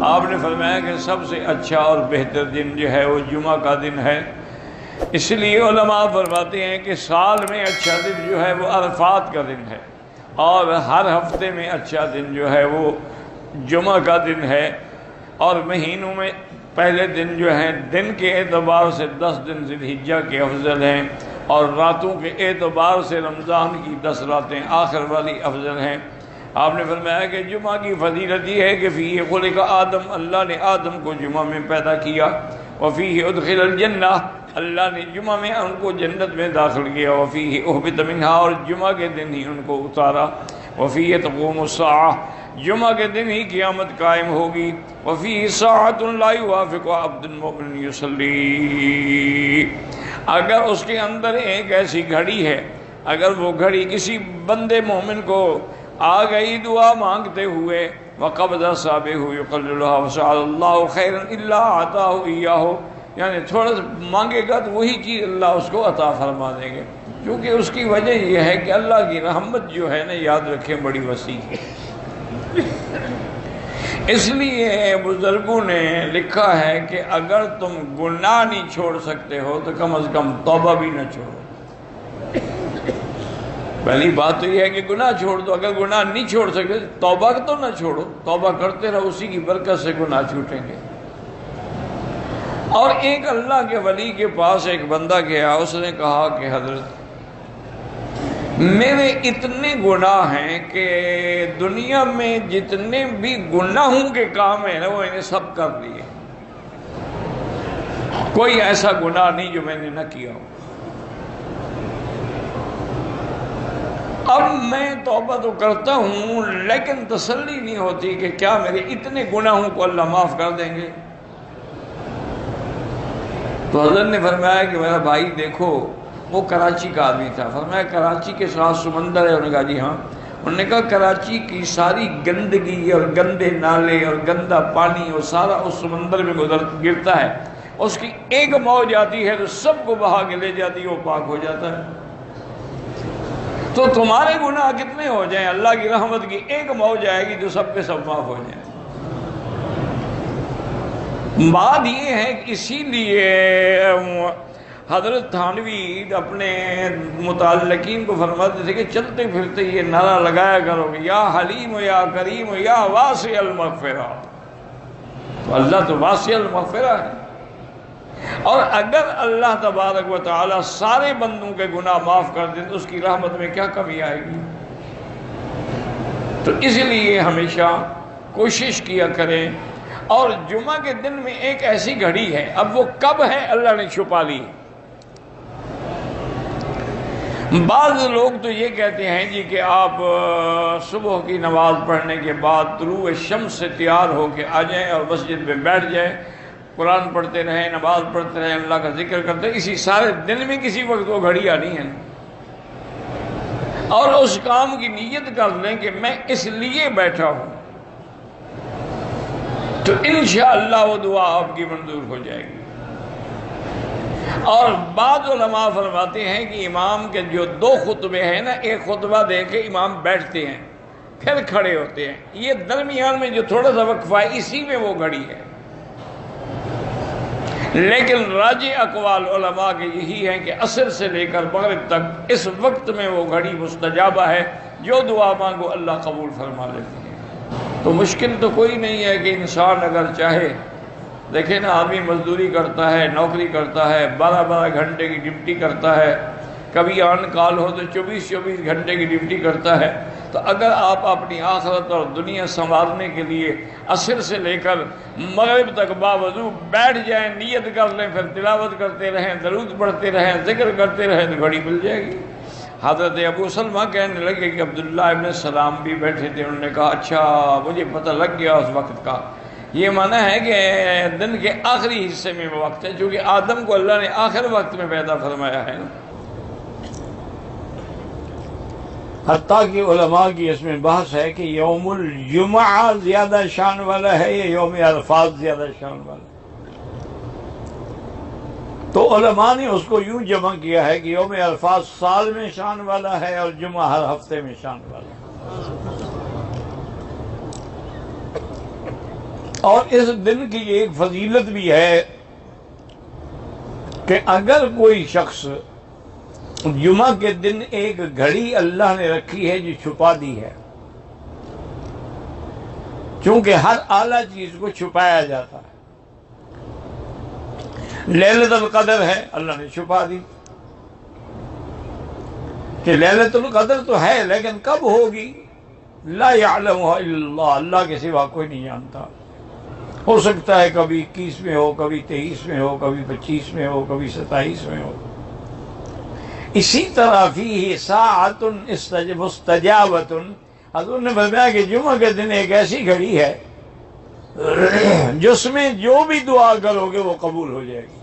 آپ نے فرمایا کہ سب سے اچھا اور بہتر دن جو ہے وہ جمعہ کا دن ہے۔ اس لیے علماء فرماتے ہیں کہ سال میں اچھا دن جو ہے وہ عرفات کا دن ہے، اور ہر ہفتے میں اچھا دن جو ہے وہ جمعہ کا دن ہے، اور مہینوں میں پہلے دن جو ہیں دن کے اعتبار سے 10 دن ذی الحجہ کے افضل ہیں، اور راتوں کے اعتبار سے رمضان کی 10 راتیں آخر والی افضل ہیں۔ آپ نے فرمایا کہ جمعہ کی فضیلت یہ ہے کہ فیہ خلق آدم، اللہ نے آدم کو جمعہ میں پیدا کیا، وفیہ ادخل الجنہ، اللہ نے جمعہ میں ان کو جنت میں داخل کیا، وفیہ اہبط منہا، اور جمعہ کے دن ہی ان کو اتارا، وفیہ تقوم الساعہ، جمعہ کے دن ہی قیامت قائم ہوگی، وفیہ ساعۃ لا یوافق عبد مؤمن یصلی، اگر اس کے اندر ایک ایسی گھڑی ہے، اگر وہ گھڑی کسی بندے مومن کو آ گئی دعا مانگتے ہوئے، وقبض اصابعہ یقللھا وسعد اللہ خیرا الا اعطاہ ایاہ، یعنی تھوڑا سا مانگے گا تو وہی چیز اللہ اس کو عطا فرما دیں گے، کیونکہ اس کی وجہ یہ ہے کہ اللہ کی رحمت جو ہے نا، یاد رکھیں بڑی وسیع ہے۔ اس لیے بزرگوں نے لکھا ہے کہ اگر تم گناہ نہیں چھوڑ سکتے ہو تو کم از کم توبہ بھی نہ چھوڑو۔ پہلی بات تو یہ ہے کہ گناہ چھوڑ دو، اگر گناہ نہیں چھوڑ سکتے توبہ تو نہ چھوڑو، توبہ کرتے رہو، اسی کی برکت سے گناہ چھوٹیں گے۔ اور ایک اللہ کے ولی کے پاس ایک بندہ گیا، اس نے کہا کہ حضرت میرے اتنے گناہ ہیں کہ دنیا میں جتنے بھی گناہوں کے کام ہیں نا وہ انہیں سب کر لیے، کوئی ایسا گناہ نہیں جو میں نے نہ کیا ہو۔ اب میں توبہ تو کرتا ہوں لیکن تسلی نہیں ہوتی کہ کیا میرے اتنے گناہوں کو اللہ معاف کر دیں گے۔ تو حضرت نے فرمایا کہ میرا بھائی دیکھو، وہ کراچی کا آدمی تھا، فرمایا کراچی کے ساتھ سمندر ہے؟ انہوں نے کہا جی ہاں۔ انہوں نے کہا کراچی کی ساری گندگی اور گندے نالے اور گندا پانی اور سارا اس سمندر میں گرتا ہے، اس کی ایک موج آتی ہے تو سب کو بہا کے لے جاتی ہے، وہ پاک ہو جاتا ہے۔ تو تمہارے گناہ کتنے ہو جائیں، اللہ کی رحمت کی ایک موج آئے گی تو سب کے سب معاف ہو جائیں۔ بات یہ ہے کہ اسی لیے حضرت تھانوی اپنے متعلقین کو فرماتے تھے کہ چلتے پھرتے یہ نعرہ لگایا کرو کہ یا حلیم یا کریم یا واسع المغفرہ، تو اللہ تو واسع المغفرہ ہے، اور اگر اللہ تبارک و تعالی سارے بندوں کے گناہ معاف کر دیں تو اس کی رحمت میں کیا کمی آئے گی۔ تو اس لیے ہمیشہ کوشش کیا کریں۔ اور جمعہ کے دن میں ایک ایسی گھڑی ہے، اب وہ کب ہے اللہ نے چھپا لی۔ بعض لوگ تو یہ کہتے ہیں جی کہ آپ صبح کی نماز پڑھنے کے بعد طلوع شمس سے تیار ہو کے آ جائیں اور مسجد میں بیٹھ جائیں، قرآن پڑھتے رہیں، نماز پڑھتے رہیں، اللہ کا ذکر کرتے رہیں، اسی سارے دن میں کسی وقت وہ گھڑی آنی ہے، اور اس کام کی نیت کر لیں کہ میں اس لیے بیٹھا ہوں، تو انشاءاللہ وہ دعا آپ کی منظور ہو جائے گی۔ اور بعض علماء فرماتے ہیں کہ امام کے جو 2 خطبے ہیں نا، ایک خطبہ دے کے امام بیٹھتے ہیں پھر کھڑے ہوتے ہیں، یہ درمیان میں جو تھوڑا سا وقفہ ہے اسی میں وہ گھڑی ہے۔ لیکن راجح اقوال علماء کے یہی ہیں کہ عصر سے لے کر مغرب تک اس وقت میں وہ گھڑی مستجابہ ہے، جو دعا مانگو اللہ قبول فرما لیتے ہیں۔ تو مشکل تو کوئی نہیں ہے کہ انسان اگر چاہے، دیکھیں نا آدمی مزدوری کرتا ہے، نوکری کرتا ہے، 12 گھنٹے کی ڈیوٹی کرتا ہے، کبھی آن کال ہو تو 24 گھنٹے کی ڈیوٹی کرتا ہے، تو اگر آپ اپنی آخرت اور دنیا سنوارنے کے لیے عصر سے لے کر مغرب تک باوضو بیٹھ جائیں، نیت کر لیں، پھر تلاوت کرتے رہیں، درود پڑھتے رہیں، ذکر کرتے رہیں، تو گھڑی مل جائے گی۔ حضرت ابو سلمہ کہنے لگے کہ عبداللہ ابن سلام بھی بیٹھے تھے، انہوں نے کہا اچھا مجھے پتہ لگ گیا اس وقت کا، یہ معنی ہے کہ دن کے آخری حصے میں وہ وقت ہے، چونکہ آدم کو اللہ نے آخر وقت میں پیدا فرمایا ہے نا۔ حتیٰ کہ علماء کی اس میں بحث ہے کہ یوم الجمعہ زیادہ شان والا ہے یا یوم عرفات زیادہ شان والا ہے، تو علماء نے اس کو یوں جمع کیا ہے کہ یوم عرفات سال میں شان والا ہے اور جمعہ ہر ہفتے میں شان والا ہے۔ اور اس دن کی ایک فضیلت بھی ہے کہ اگر کوئی شخص جمعہ کے دن ایک گھڑی اللہ نے رکھی ہے جو چھپا دی ہے، چونکہ ہر اعلیٰ چیز کو چھپایا جاتا ہے، لیلۃ القدر ہے اللہ نے چھپا دی کہ لیلۃ القدر تو ہے لیکن کب ہوگی، لا یعلمها الا اللہ، اللہ کے سوا کوئی نہیں جانتا۔ ہو سکتا ہے کبھی 21 میں ہو، کبھی 23 میں ہو، کبھی 25 میں ہو، کبھی 27 میں ہو۔ اسی طرح فیہ ساعۃ مستجابۃ، حضور نے فرمایا کہ جمعہ کے دن ایک ایسی گھڑی ہے جس میں جو بھی دعا کرو گے وہ قبول ہو جائے گی۔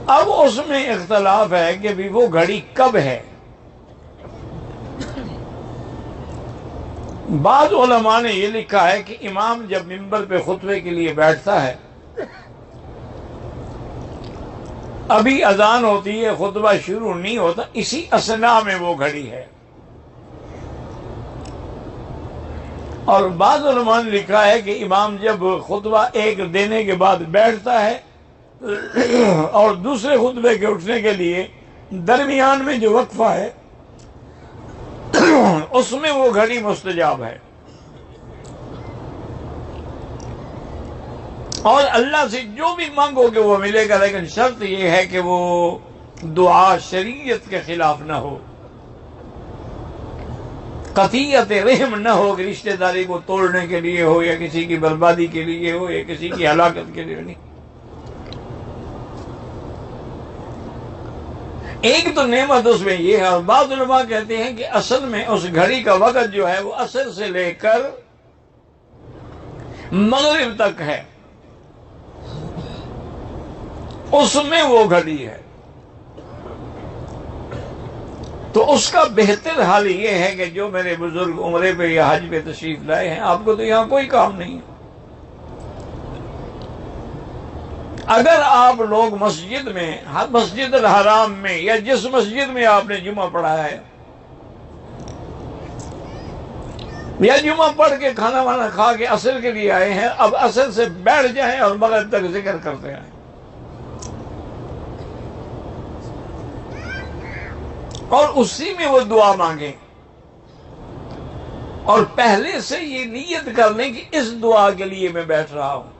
اب اس میں اختلاف ہے کہ بھی وہ گھڑی کب ہے۔ بعض علماء نے یہ لکھا ہے کہ امام جب منبر پہ خطبے کے لیے بیٹھتا ہے، ابھی اذان ہوتی ہے، خطبہ شروع نہیں ہوتا، اسی اثناء میں وہ گھڑی ہے۔ اور بعض علماء نے لکھا ہے کہ امام جب خطبہ ایک دینے کے بعد بیٹھتا ہے اور دوسرے خطبے کے اٹھنے کے لیے درمیان میں جو وقفہ ہے اس میں وہ گھڑی مستجاب ہے، اور اللہ سے جو بھی مانگو گے وہ ملے گا، لیکن شرط یہ ہے کہ وہ دعا شریعت کے خلاف نہ ہو، قطیعت رحم نہ ہو کہ رشتہ داری کو توڑنے کے لیے ہو، یا کسی کی بربادی کے لیے ہو، یا کسی کی ہلاکت کے لیے نہیں۔ ایک تو نعمت اس میں یہ ہے، اور بعض علماء کہتے ہیں کہ اصل میں اس گھڑی کا وقت جو ہے وہ عصر سے لے کر مغرب تک ہے، اس میں وہ گھڑی ہے۔ تو اس کا بہتر حال یہ ہے کہ جو میرے بزرگ عمرے پہ یا حج پہ تشریف لائے ہیں، آپ کو تو یہاں کوئی کام نہیں ہے، اگر آپ لوگ مسجد میں، مسجد الحرام میں، یا جس مسجد میں آپ نے جمعہ پڑھا ہے، یا جمعہ پڑھ کے کھانا وانا کھا کے عصر کے لیے آئے ہیں، اب عصر سے بیٹھ جائیں اور مغرب تک ذکر کرتے آئیں، اور اسی میں وہ دعا مانگیں، اور پہلے سے یہ نیت کر لیں کہ اس دعا کے لیے میں بیٹھ رہا ہوں،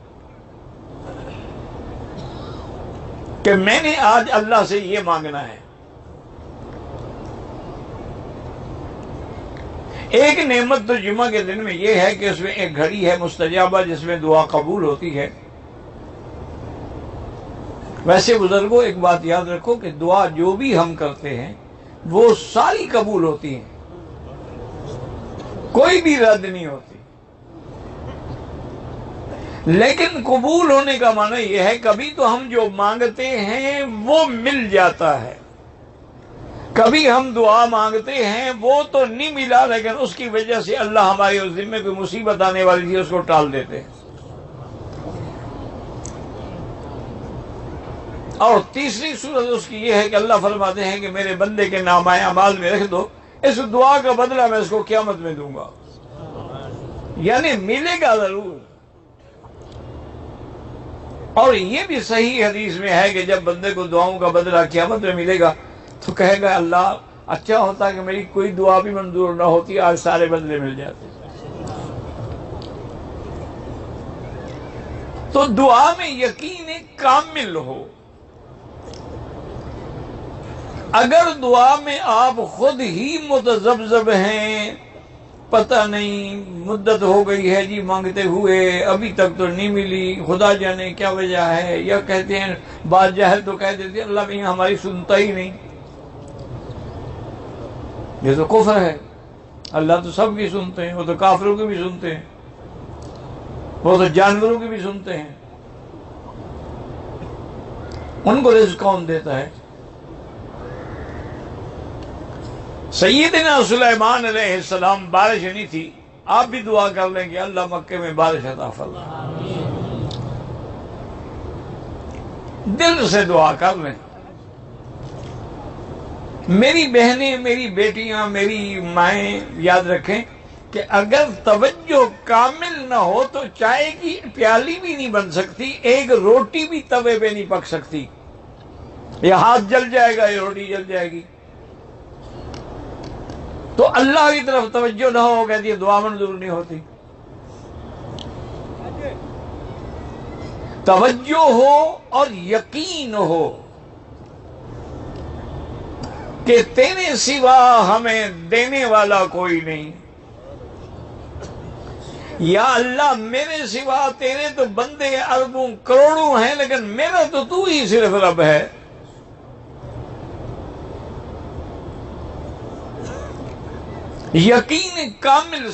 کہ میں نے آج اللہ سے یہ مانگنا ہے۔ ایک نعمت تو جمعہ کے دن میں یہ ہے کہ اس میں ایک گھڑی ہے مستجابہ جس میں دعا قبول ہوتی ہے۔ ویسے بزرگوں ایک بات یاد رکھو کہ دعا جو بھی ہم کرتے ہیں وہ ساری قبول ہوتی ہیں، کوئی بھی رد نہیں ہوتی، لیکن قبول ہونے کا معنی یہ ہے کبھی تو ہم جو مانگتے ہیں وہ مل جاتا ہے، کبھی ہم دعا مانگتے ہیں وہ تو نہیں ملا، لیکن اس کی وجہ سے اللہ ہمارے اس ذمے کوئی مصیبت آنے والی تھی اس کو ٹال دیتے ہیں۔ اور تیسری صورت اس کی یہ ہے کہ اللہ فرماتے ہیں کہ میرے بندے کے نامہ اعمال میں رکھ دو، اس دعا کا بدلہ میں اس کو قیامت میں دوں گا، یعنی ملے گا ضرور۔ اور یہ بھی صحیح حدیث میں ہے کہ جب بندے کو دعاؤں کا بدلہ قیامت میں ملے گا تو کہے گا اللہ اچھا ہوتا کہ میری کوئی دعا بھی منظور نہ ہوتی، آج سارے بدلے مل جاتے۔ تو دعا میں یقین کامل ہو۔ اگر دعا میں آپ خود ہی متذبذب ہیں، پتہ نہیں مدت ہو گئی ہے جی مانگتے ہوئے ابھی تک تو نہیں ملی، خدا جانے کیا وجہ ہے، یا کہتے ہیں بعض جاہل تو کہہ دیتے ہیں اللہ بھی ہماری سنتا ہی نہیں، یہ تو کفر ہے۔ اللہ تو سب کی سنتے ہیں، وہ تو کافروں کی بھی سنتے ہیں، وہ تو جانوروں کی بھی سنتے ہیں، ان کو رزق کون دیتا ہے؟ سیدنا سلیمان علیہ السلام، بارش نہیں تھی، آپ بھی دعا کر لیں کہ اللہ مکے میں بارش عطا فرما، دل سے دعا کر لیں میری بہنیں، میری بیٹیاں، میری مائیں یاد رکھیں کہ اگر توجہ کامل نہ ہو تو چائے کی پیالی بھی نہیں بن سکتی، ایک روٹی بھی توے پہ نہیں پک سکتی، یہ ہاتھ جل جائے گا، یہ روٹی جل جائے گی۔ تو اللہ کی طرف توجہ نہ ہو، کہتی ہے دعا منظور نہیں ہوتی۔ توجہ ہو اور یقین ہو کہ تیرے سوا ہمیں دینے والا کوئی نہیں، یا اللہ میرے سوا تیرے تو بندے اربوں کروڑوں ہیں لیکن میرا تو ہی صرف رب ہے۔ یقین کامل